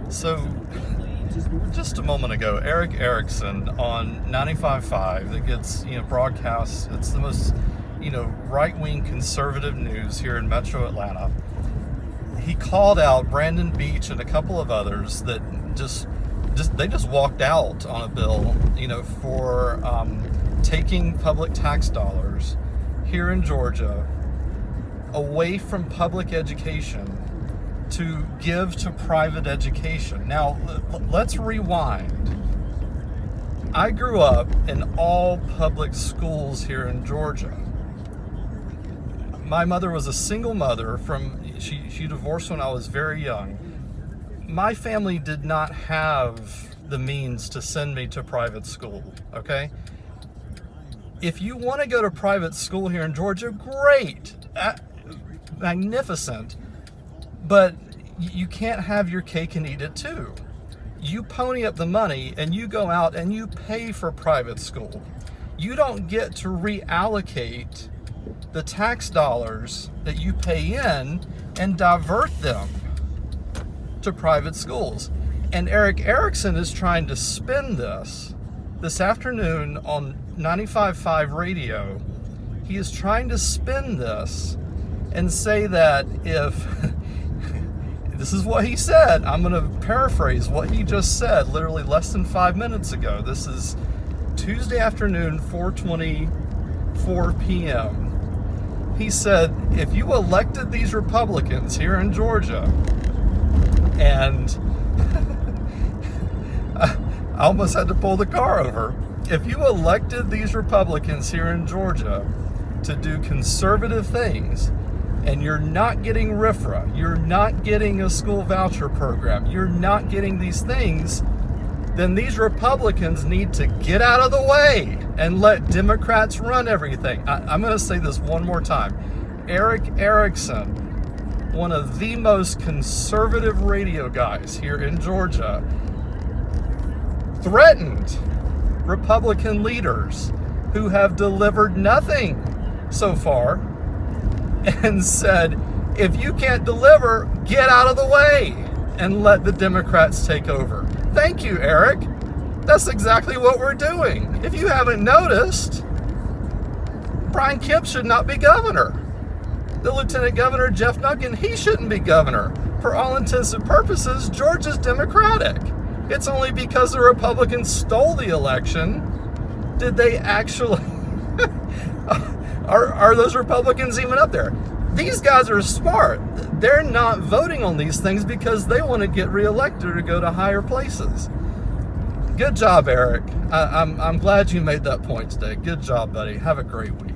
So, just a moment ago, Erickson on 95.5 that gets broadcast. It's the most right-wing conservative news here in Metro Atlanta. He called out Brandon Beach and a couple of others that just walked out on a bill, for taking public tax dollars here in Georgia away from public education to give to private education. Now, let's rewind. I grew up in all public schools here in Georgia. My mother was a single mother she divorced when I was very young. My family did not have the means to send me to private school, okay? If you want to go to private school here in Georgia, great, magnificent. But you can't have your cake and eat it too. You pony up the money and you go out and you pay for private school. You don't get to reallocate the tax dollars that you pay in and divert them to private schools. And Erickson is trying to spin this afternoon on 95.5 radio. He is trying to spin this and say that if this is what he said, I'm going to paraphrase what he just said literally less than 5 minutes ago. This is Tuesday afternoon, 4:24 p.m. He said, if you elected these Republicans here in Georgia, and I almost had to pull the car over. If you elected these Republicans here in Georgia to do conservative things, and you're not getting RFRA, you're not getting a school voucher program, you're not getting these things, then these Republicans need to get out of the way and let Democrats run everything. I'm going to say this one more time. Erickson, one of the most conservative radio guys here in Georgia, threatened Republican leaders who have delivered nothing so far and said, if you can't deliver, get out of the way and let the Democrats take over. Thank you, Erick. That's exactly what we're doing. If you haven't noticed, Brian Kemp should not be governor. The Lieutenant Governor, Jeff Nugent, he shouldn't be governor. For all intents and purposes, Georgia's Democratic. It's only because the Republicans stole the election did they actually... are those Republicans even up there? These guys are smart. They're not voting on these things because they want to get reelected or go to higher places. Good job, Erick. I'm glad you made that point today. Good job, buddy. Have a great week.